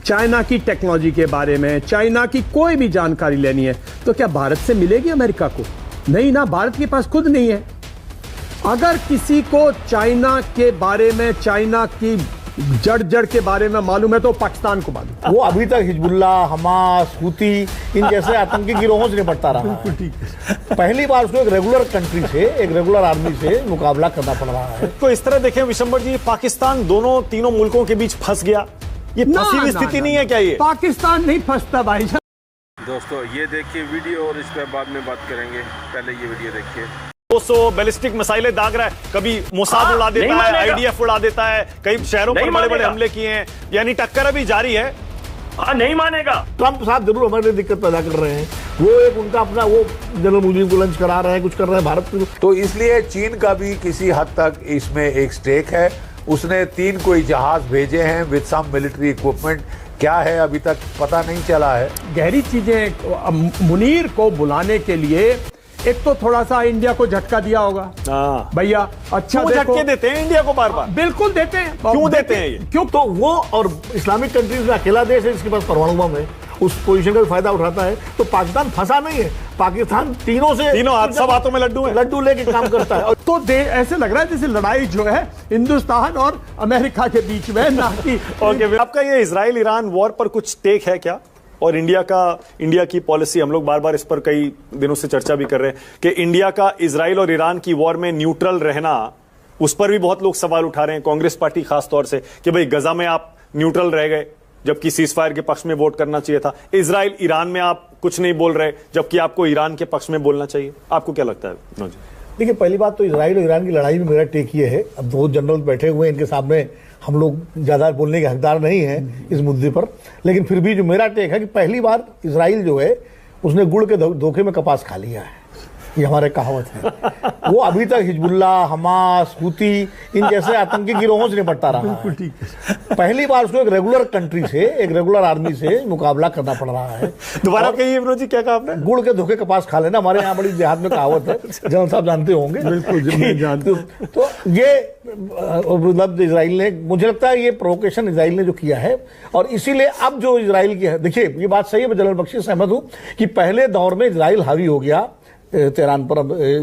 China की technology के बारे में, चाइना की कोई भी जानकारी लेनी है तो क्या भारत से मिलेगी अमेरिका को? नहीं ना, भारत के पास खुद नहीं है। अगर किसी को चाइना के बारे में, चाइना की जड़ के बारे में मालूम है तो पाकिस्तान को मालूम। वो अभी तक हिजबुल्ला, हमास, हुती इन जैसे आतंकी गिरोहों से निपटता रहा है। पहली बार उसको एक रेगुलर कंट्री से, एक रेगुलर आर्मी से मुकाबला करना पड़ रहा है। तो इस तरह देखें विशंबर जी, पाकिस्तान दोनों तीनों मुल्कों के बीच फंस गया, ये फंसी हुई स्थिति नहीं है क्या? ये पाकिस्तान नहीं फंसता भाई। दोस्तों ये देखिए वीडियो और इस पर बाद में बात करेंगे, पहले ये वीडियो देखिए। 200 बैलिस्टिक मिसाइलें दाग रहा है, कभी मोसाद उड़ा देता है, आईडीएफ उड़ा देता है, कई शहरों पर बड़े बड़े हमले किए हैं, यानी टक्कर अभी जारी है। नहीं मानेगा। ट्रंप साहब जरूर हमारे लिए दिक्कत पैदा कर रहे हैं। वो एक उनका अपना वो जनरल मुजीब को लंच करा रहे हैं, कुछ कर रहे हैं भारत को। तो इसलिए चीन का भी किसी हद तक इसमें एक स्टेक है। उसने 3 कोई जहाज भेजे हैं विद सम मिलिट्री इक्विपमेंट। क्या है अभी तक पता नहीं चला है। गहरी चीजें। मुनीर को बुलाने के लिए एक तो थोड़ा सा इंडिया को झटका दिया होगा भैया। अच्छा झटके देते हैं इंडिया को बार बार, बिल्कुल देते हैं। क्यों देते हैं ये? क्यों? तो वो और इस्लामिक कंट्रीज में अकेला देश है जिसके पास परमाणु बम है, उस पोजीशन का फायदा उठाता है। तो पाकिस्तान फंसा नहीं है, पाकिस्तान तीनों हाथ सब हाथों में लड्डू लेके काम करता है। और तो ऐसे लग रहा है जैसे लड़ाई जो है हिंदुस्तान और अमेरिका के बीच में ना कि आपका ये इजराइल ईरान वॉर पर कुछ टेक है क्या? और इंडिया की पॉलिसी, हम लोग बार बार इस पर कई दिनों से चर्चा भी कर रहे हैं कि इंडिया का इजराइल और ईरान की वॉर में न्यूट्रल रहना, उस पर भी बहुत लोग सवाल उठा रहे हैं, कांग्रेस पार्टी खास तौर से, कि भाई गजा में आप न्यूट्रल रह गए जबकि सीजफायर के पक्ष में वोट करना चाहिए था, इजराइल ईरान में आप कुछ नहीं बोल रहे जबकि आपको ईरान के पक्ष में बोलना चाहिए। आपको क्या लगता है? देखिए, पहली बात तो इजराइल और ईरान की लड़ाई में मेरा टेक ये है, अब 2 जनरल बैठे हुए हैं, इनके सामने हम लोग ज़्यादा बोलने के हकदार नहीं हैं इस मुद्दे पर, लेकिन फिर भी जो मेरा टेक है कि पहली बार इजराइल जो है उसने गुड़ के धोखे में कपास खा लिया है। ये हमारे कहावत है। वो अभी तक हिजबुल्ला, हमास, हुती इन जैसे आतंकी गिरोहों से निपटता रहा है। पहली बार उसको एक रेगुलर कंट्री से, एक रेगुलर आर्मी से मुकाबला करना पड़ रहा है। दोबारा कहिए विनोद जी, क्या कहा आपने? गुड़ के धोखे कपास खा लेना, हमारे यहाँ बड़ी देहात में कहावत है, जनरल साहब जानते होंगे। बिल्कुल जानते। तो ये मतलब इजराइल ने, मुझे लगता है ये प्रोवोकेशन इजराइल ने जो किया है, और इसीलिए अब जो इजराइल की है, देखिए ये बात सही है, मैं जनरल बख्शी से सहमत हूं कि पहले दौर में इजराइल हावी हो गया तेहरान पर,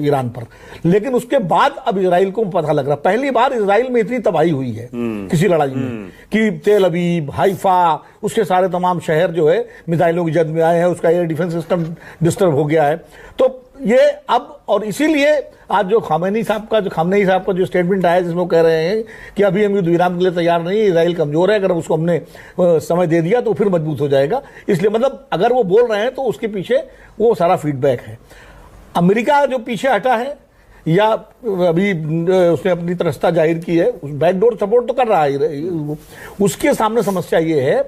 ईरान पर, लेकिन उसके बाद अब इजराइल को पता लग रहा, पहली बार इजराइल में इतनी तबाही हुई है किसी लड़ाई में कि तेल अवीव, हाइफा, उसके सारे तमाम शहर जो है मिसाइलों की जद में आए हैं, उसका एयर डिफेंस सिस्टम डिस्टर्ब हो गया है। तो ये अब, और इसीलिए आज जो खामेनी साहब का जो स्टेटमेंट आया जिसमें वो कह रहे हैं कि अभी हम युद्ध विराम के लिए तैयार नहीं है, इजराइल कमजोर है, अगर उसको हमने समय दे दिया तो फिर मजबूत हो जाएगा। इसलिए मतलब अगर वो बोल रहे हैं तो उसके पीछे वो सारा फीडबैक है। अमेरिका जो पीछे हटा है या अभी उसने अपनी तरसता जाहिर की है, बैकडोर सपोर्ट तो कर रहा है, उसके सामने समस्या ये है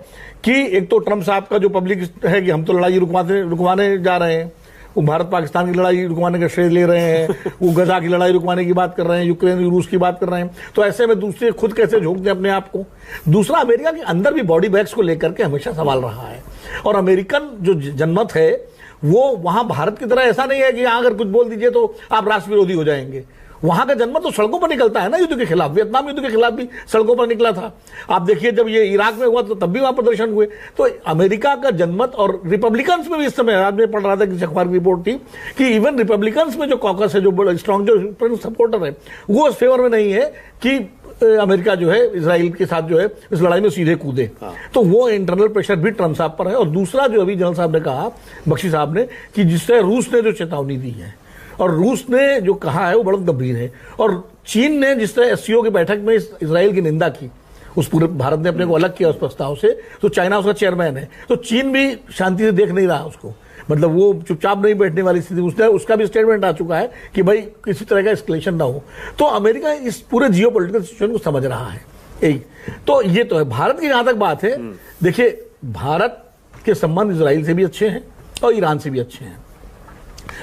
कि एक तो ट्रंप साहब का जो पब्लिक है कि हम तो लड़ाई रुकवाने जा रहे हैं, वो भारत पाकिस्तान की लड़ाई रुकवाने का श्रेय ले रहे हैं, वो गजा की लड़ाई रुकवाने की बात कर रहे हैं, यूक्रेन रूस की बात कर रहे हैं। तो ऐसे में दूसरे खुद कैसे झोंक दें अपने आप को? दूसरा, अमेरिका के अंदर भी बॉडी बैग्स को लेकर के हमेशा सवाल रहा है, और अमेरिकन जो जनमत है वो वहां भारत की तरह ऐसा नहीं है कि यहां अगर कुछ बोल दीजिए तो आप राष्ट्र विरोधी हो जाएंगे। वहां का जनमत तो सड़कों पर निकलता है ना युद्ध के खिलाफ, वियतनाम युद्ध के खिलाफ भी सड़कों पर निकला था। आप देखिए जब ये इराक में हुआ तो तब भी वहां प्रदर्शन हुए। तो अमेरिका का जनमत, और रिपब्लिकन्स में भी इस समय आज में पढ़ रहा था कि अखबार की रिपोर्ट थी कि इवन रिपब्लिकन्स में जो कॉकस है, जो बड़ा स्ट्रॉन्ग जो सपोर्टर है, वो इस फेवर में नहीं है कि अमेरिका जो है इजराइल के साथ जो है इस लड़ाई में सीधे कूदे। तो वो इंटरनल प्रेशर भी ट्रंप साहब पर है। और दूसरा जो अभी जनरल साहब ने कहा, बख्शी साहब ने, कि जिससे रूस ने जो चेतावनी दी है और रूस ने जो कहा है वो बड़ा गंभीर है, और चीन ने जिस तरह एससीओ की बैठक में इजराइल की निंदा की, उस पूरे भारत ने अपने को अलग किया उस प्रस्ताव से, तो चाइना उसका चेयरमैन है, तो चीन भी शांति से देख नहीं रहा उसको, मतलब वो चुपचाप नहीं बैठने वाली स्थिति, उसका भी स्टेटमेंट आ चुका है कि भाई किसी तरह का एस्केलेशन ना हो। तो अमेरिका इस पूरे जियोपॉलिटिकल सिचुएशन को समझ रहा है। एक तो ये तो है। भारत की जहां तक बात है, देखिए भारत के संबंध इजराइल से भी अच्छे हैं और ईरान से भी अच्छे हैं।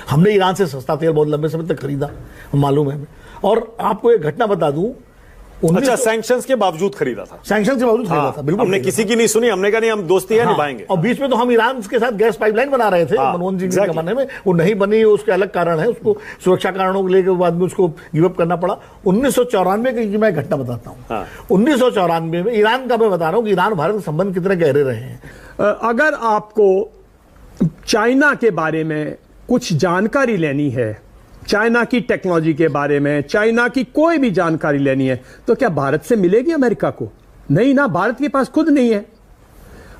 हमने ईरान से सस्ता तेल बहुत लंबे समय तक खरीदा, मालूम है। और आपको एक घटना बता दूं अच्छा, सैंक्शंस के बावजूद खरीदा था। सैंक्शन के बावजूद खरीदा था, बिल्कुल हमने खरीदा किसी की नहीं सुनी, हमने कहा नहीं हम दोस्ती है, हाँ, निभाएंगे। और बीच में तो हम ईरान के साथ गैस पाइपलाइन बना रहे थे मनमोहन सिंह के जमाने में, वो नहीं बनी, उसके अलग कारण है, उसको सुरक्षा कारणों के लिए बाद में उसको गिव अप करना पड़ा। 1994 की मैं घटना बताता हूँ। 1994 में ईरान का मैं बता रहा हूँ कि ईरान भारत के संबंध कितने गहरे रहे हैं। अगर आपको चाइना के बारे में कुछ जानकारी लेनी है, चाइना की टेक्नोलॉजी के बारे में, चाइना की कोई भी जानकारी लेनी है, तो क्या भारत से मिलेगी अमेरिका को? नहीं ना, भारत के पास खुद नहीं है।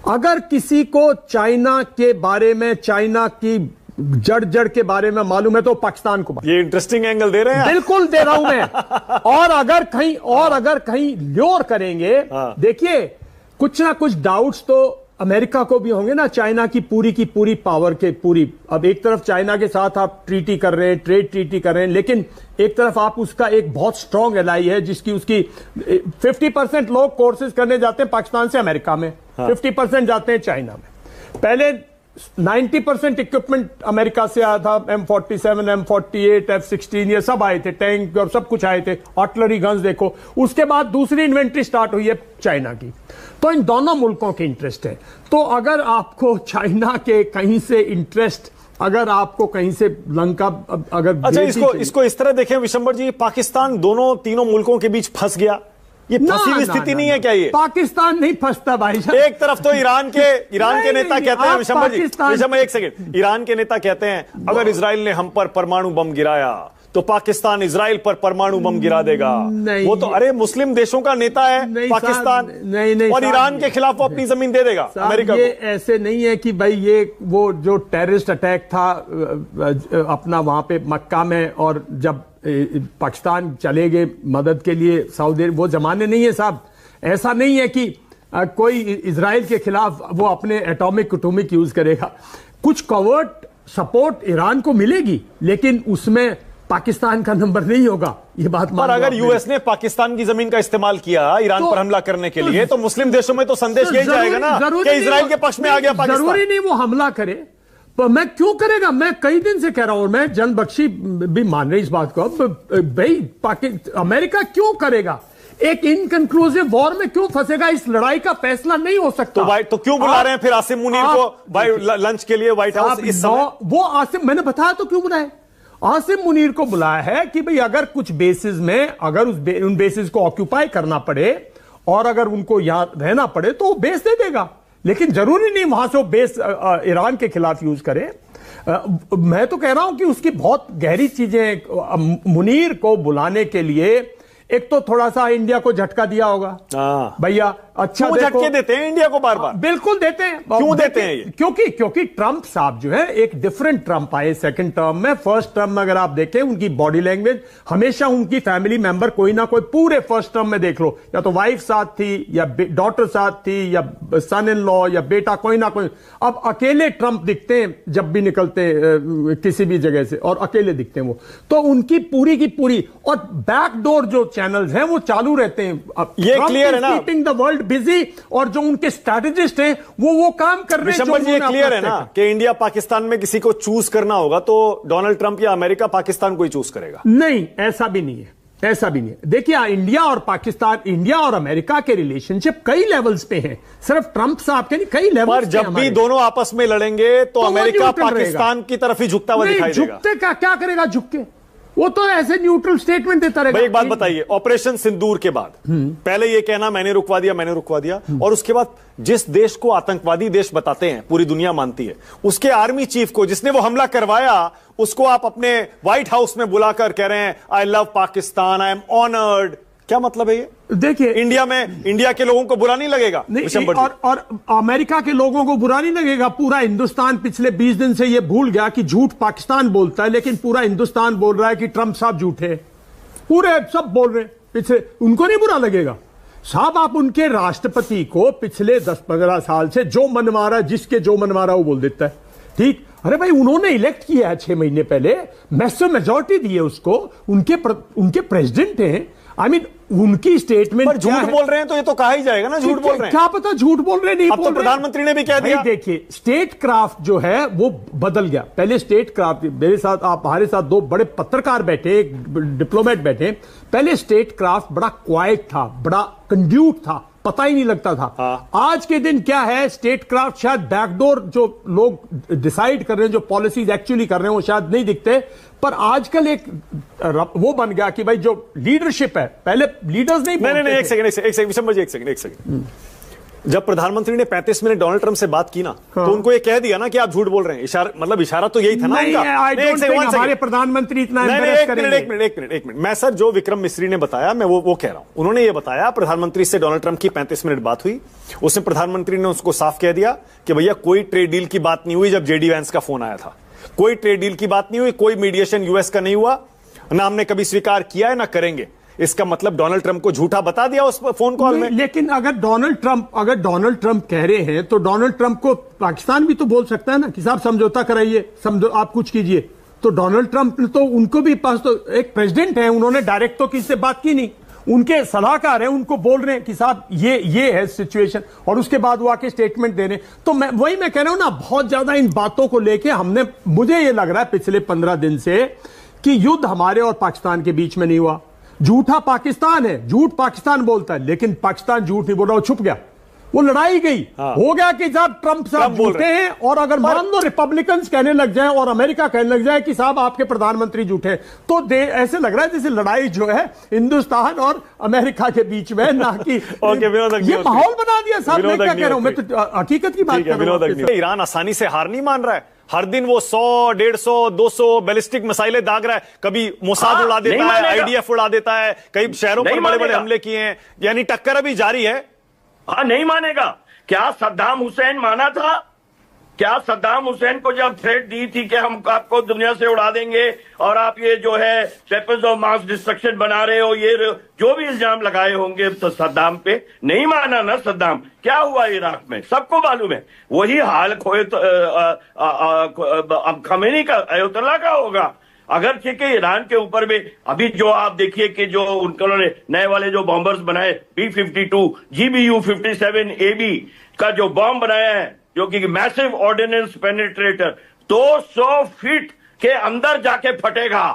अगर किसी को चाइना के बारे में, चाइना की जड़ के बारे में मालूम है तो पाकिस्तान को। ये इंटरेस्टिंग एंगल दे रहे हैं। बिल्कुल दे रहा हूं मैं। और अगर कहीं ल्योर करेंगे, देखिए कुछ ना कुछ डाउट्स तो अमेरिका को भी होंगे ना, चाइना की पूरी पावर के पूरी। अब एक तरफ चाइना के साथ आप ट्रीटी कर रहे हैं, ट्रेड ट्रीटी कर रहे हैं, लेकिन एक तरफ आप उसका एक बहुत स्ट्रांग एलाई है, जिसकी उसकी 50% लोग कोर्सेज करने जाते हैं पाकिस्तान से अमेरिका में, 50% जाते हैं चाइना में। पहले 90% इक्विपमेंट अमेरिका से आया था, M47, M48, F-16 ये सब आए थे, टैंक और सब कुछ आए थे, आर्टिलरी गन्स देखो। उसके बाद दूसरी इन्वेंट्री स्टार्ट हुई है चाइना की। तो इन दोनों मुल्कों के इंटरेस्ट है। तो अगर आपको चाइना के कहीं से इंटरेस्ट, अगर आपको कहीं से लंका अगर अच्छा, इसको इस तरह देखें विशंबर जी, पाकिस्तान तीनों मुल्कों के बीच फंस गया, ये फंसी हुई स्थिति नहीं है क्या? ये पाकिस्तान नहीं फंसता भाई साहब। एक तरफ तो ईरान के नेता कहते हैं, विशंबर जी एक सेकंड, ईरान के नेता कहते हैं अगर इजराइल ने हम पर परमाणु बम गिराया तो पाकिस्तान इजराइल पर परमाणु बम गिरा देगा। वो तो अरे मुस्लिम देशों का नेता है पाकिस्तान, और ईरान के खिलाफ वो अपनी जमीन दे देगा अमेरिका ये को। ऐसे नहीं है कि भाई ये वो जो टेररिस्ट अटैक था अपना वहां पे मक्का में, और जब पाकिस्तान चले गए मदद के लिए सऊदी, वो जमाने नहीं है साहब। ऐसा नहीं है कि कोई इजराइल के खिलाफ वो अपने एटॉमिक यूज करेगा। कुछ कवर्ट सपोर्ट ईरान को मिलेगी, लेकिन उसमें पाकिस्तान का नंबर नहीं होगा, ये बात। पर अगर यूएस ने पाकिस्तान की जमीन का इस्तेमाल किया ईरान पर हमला करने के लिए, तो मुस्लिम देशों में तो संदेश यही जाएगा ना कि इजराइल के पक्ष में आ गया पाकिस्तान। जरूरी नहीं वो हमला करे, पर मैं क्यों करेगा? मैं कई दिन से कह रहा हूं, मैं जन बख्शी भी मान रही इस बात को। भाई अमेरिका क्यों करेगा? एक इनकंक्लूसिव वॉर में क्यों फंसेगा? इस लड़ाई का फैसला नहीं हो सकता। तो क्यों बुला रहे हैं फिर आसिम मुनीर को भाई लंच के लिए व्हाइट हाउस इस समय? वो आसिम, मैंने बताया तो क्यों बुलाया। आसिम मुनीर को बुलाया है कि भाई अगर कुछ बेसिस में, अगर उन बेसिस को ऑक्यूपाई करना पड़े और अगर उनको यहां रहना पड़े तो वो बेस दे देगा, लेकिन जरूरी नहीं वहां से वो बेस ईरान के खिलाफ यूज करे। मैं तो कह रहा हूं कि उसकी बहुत गहरी चीजें, मुनीर को बुलाने के लिए एक तो थोड़ा सा इंडिया को झटका दिया होगा भैया। अच्छा झटके देते हैं इंडिया को बार बार, बिल्कुल देते हैं। क्यों देते हैं ये? क्योंकि ट्रंप साहब जो है एक डिफरेंट ट्रंप आए सेकंड टर्म में। फर्स्ट टर्म में अगर आप देखें उनकी बॉडी लैंग्वेज, हमेशा उनकी फैमिली मेंबर कोई ना कोई, पूरे फर्स्ट टर्म में देख लो, या तो वाइफ साथ थी या डॉटर साथ थी या सन इन लॉ या बेटा, कोई ना कोई। अब अकेले ट्रंप दिखते हैं जब भी निकलते किसी भी जगह से, और अकेले दिखते हैं वो। तो उनकी पूरी की पूरी, और बैकडोर जो चैनल्स हैं वो चालू रहते हैं। ये क्लियर है ना, कीपिंग द वर्ल्ड बिजी, और जो उनके स्ट्रैटेजिस्ट हैं वो काम कर रहे हैं। विशंबर जी, ये क्लियर है ना कि इंडिया पाकिस्तान में किसी को चूज करना होगा तो डोनाल्ड ट्रंप या अमेरिका पाकिस्तान को ही चूज करेगा? नहीं, ऐसा भी नहीं है, ऐसा भी नहीं है। देखिए इंडिया और पाकिस्तान, इंडिया और अमेरिका के रिलेशनशिप कई लेवल्स पे हैं, सिर्फ ट्रंप साहब के नहीं, कई लेवल्स पर जब भी दोनों आपस में लड़ेंगे तो अमेरिका पाकिस्तान की तरफ ही झुकता हुआ दिखाई देगा। झुकते क्या करेगा? झुक के वो तो ऐसे न्यूट्रल स्टेटमेंट देता रहेगा। भाई एक बात बताइए, ऑपरेशन सिंदूर के बाद पहले ये कहना मैंने रुकवा दिया, और उसके बाद जिस देश को आतंकवादी देश बताते हैं, पूरी दुनिया मानती है, उसके आर्मी चीफ को जिसने वो हमला करवाया, उसको आप अपने व्हाइट हाउस में बुलाकर कह रहे हैं I love Pakistan, I am honoured. क्या मतलब है ये? देखिए इंडिया के लोगों को बुरा नहीं लगेगा? और अमेरिका के लोगों को बुरा नहीं लगेगा। पूरा हिंदुस्तान पिछले 20 दिन से ये भूल गया कि झूठ पाकिस्तान बोलता है, लेकिन पूरा हिंदुस्तान बोल रहा है कि ट्रंप साहब झूठे, पूरे सब बोल रहे हैं पिछले। उनको नहीं बुरा लगेगा साहब? आप उनके राष्ट्रपति को पिछले 10-15 साल से जो मनवा रहा है, जिसके जो मनवा रहा है वो बोल देता है, ठीक। अरे भाई उन्होंने इलेक्ट किया है 6 महीने पहले, मैसिव मेजॉरिटी दी है उसको, उनके प्रेसिडेंट हैं। आई मीन उनकी स्टेटमेंट पर झूठ बोल रहे हैं तो ये तो कहा ही जाएगा ना झूठ बोल रहे हैं। क्या पता झूठ बोल रहे नहीं अब बोल तो रहे। प्रधानमंत्री ने भी कह दिया। देखिए स्टेट क्राफ्ट जो है वो बदल गया। पहले स्टेट क्राफ्ट, मेरे साथ आप हमारे साथ दो बड़े पत्रकार बैठे, एक डिप्लोमेट बैठे। पहले स्टेट क्राफ्ट बड़ा क्वाइट था, बड़ा कंड्यूट था, पता ही नहीं लगता था। हाँ। आज के दिन क्या है, स्टेट क्राफ्ट शायद बैकडोर जो लोग डिसाइड कर रहे हैं, जो पॉलिसीज एक्चुअली कर रहे हैं वो शायद नहीं दिखते, पर आजकल एक वो बन गया कि भाई जो लीडरशिप है, पहले लीडर्स नहीं नहीं एक सेकंड विशंबर जी, एक सेकंड। जब प्रधानमंत्री ने 35 मिनट डोनाल्ड ट्रंप से बात की ना, हाँ। तो उनको ये कह दिया ना कि आप झूठ बोल रहे हैं। इशारा तो यही था ना नहीं, उनका। I don't think हमारे प्रधानमंत्री इतना embarrass करेंगे। एक मिनट मैं सर जो विक्रम मिस्री ने बताया मैं वो कह रहा हूं। उन्होंने ये बताया प्रधानमंत्री से डोनाल्ड ट्रंप की 35 मिनट बात हुई, उसमें प्रधानमंत्री ने उसको साफ कह दिया कि भैया कोई ट्रेड डील की बात नहीं हुई। जब जेडी वैंस का फोन आया था, कोई ट्रेड डील की बात नहीं हुई, कोई मीडिएशन यूएस का नहीं हुआ, ना हमने कभी स्वीकार किया है ना करेंगे। इसका मतलब डोनाल्ड ट्रंप को झूठा बता दिया उस फोन कॉल में। लेकिन अगर डोनाल्ड ट्रंप कह रहे हैं तो डोनाल्ड ट्रंप को पाकिस्तान भी तो बोल सकता है ना कि साहब समझौता कराइए, आप कुछ कीजिए। तो डोनाल्ड ट्रंप तो उनको भी पास तो एक प्रेसिडेंट है, उन्होंने डायरेक्ट तो किसी से बात की नहीं, उनके सलाहकार हैं, उनको बोल रहे हैं कि साहब ये है सिचुएशन, और उसके बाद वो आके स्टेटमेंट दे रहे हैं। तो मैं कह रहा हूं ना, बहुत ज्यादा इन बातों को लेके मुझे ये लग रहा है पिछले 15 दिन से कि युद्ध हमारे और पाकिस्तान के बीच में नहीं हुआ। झूठा पाकिस्तान है, झूठ पाकिस्तान बोलता है, लेकिन पाकिस्तान झूठ नहीं बोल रहा, वो छुप गया, वो लड़ाई गई। हाँ। हो गया कि साहब ट्रंप साहब झूठे हैं, और अगर मान लो रिपब्लिकन्स कहने लग जाए और अमेरिका कहने लग जाए कि साहब आपके प्रधानमंत्री झूठे हैं, तो ऐसे लग रहा है जैसे लड़ाई जो है हिंदुस्तान और अमेरिका के बीच में, ना कि ये माहौल बना दिया साहब। मैं क्या कह रहा हूं, मैं तो हकीकत की बात कर रहा हूं। ईरान आसानी से हार नहीं मान रहा है। हर दिन वो 100, 150, 200 बैलिस्टिक मिसाइलें दाग रहा है। कभी मोसाद उड़ा देता है, आईडीएफ उड़ा देता है, कई शहरों पर बड़े बड़े हमले किए हैं, यानी टक्कर अभी जारी है। हाँ, नहीं मानेगा। क्या सद्दाम हुसैन माना था? क्या सद्दाम हुसैन को जब थ्रेट दी थी कि हम आपको दुनिया से उड़ा देंगे और आप ये जो है वेपन्स ऑफ मास डिस्ट्रक्शन बना रहे हो, ये जो भी इल्जाम लगाए होंगे तो सद्दाम पे, नहीं माना ना सद्दाम। क्या हुआ इराक में सबको मालूम है। वही हाल खोए तो अब खमेनी का, अयोतुल्ला का होगा। अगर ठीक है ईरान के ऊपर में अभी जो आप देखिए कि जो उन्होंने नए वाले जो बॉम्बर्स बनाए B-52 GBU-57AB का जो बॉम्ब बनाया है, जो कि मैसिव ऑर्डिनेंस पेनिट्रेटर 200 फीट के अंदर जाके फटेगा,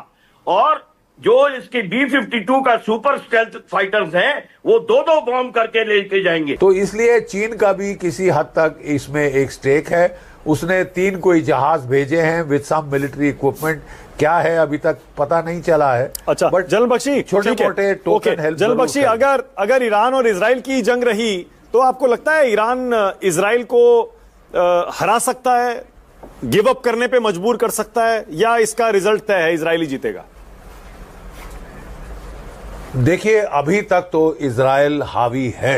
और जो इसकी B-52 का सुपर स्टेल्थ फाइटर्स हैं वो दो बॉम्ब करके लेके जाएंगे। तो इसलिए चीन का भी किसी हद तक इसमें एक स्टेक है। उसने 3 कोई जहाज भेजे हैं विद सम मिलिट्री इक्विपमेंट। क्या है अभी तक पता नहीं चला है। अच्छा, बट जनरल बख्शी, छोटे मोटे टोकन हेल्प। जनरल बख्शी, अगर ईरान और इजराइल की जंग रही तो आपको लगता है ईरान इजराइल को हरा सकता है, गिव अप करने पे मजबूर कर सकता है, या इसका रिजल्ट तय है, इजराइली जीतेगा? देखिए अभी तक तो इजराइल हावी है।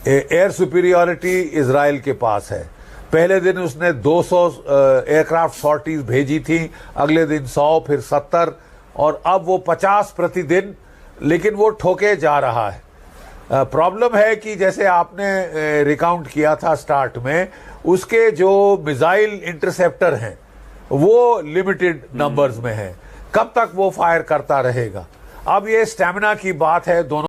एयर सुपीरियरिटी इजराइल के पास है। पहले दिन उसने 200 एयरक्राफ्ट सॉर्टीज भेजी थी, अगले दिन 100, फिर 70, और अब वो 50 प्रतिदिन, लेकिन वो ठोके जा रहा है। प्रॉब्लम है कि जैसे आपने रिकाउंट किया था स्टार्ट में, उसके जो मिसाइल इंटरसेप्टर हैं वो लिमिटेड नंबर्स में हैं। कब तक वो फायर करता रहेगा? अब ये स्टैमिना की बात है दोनों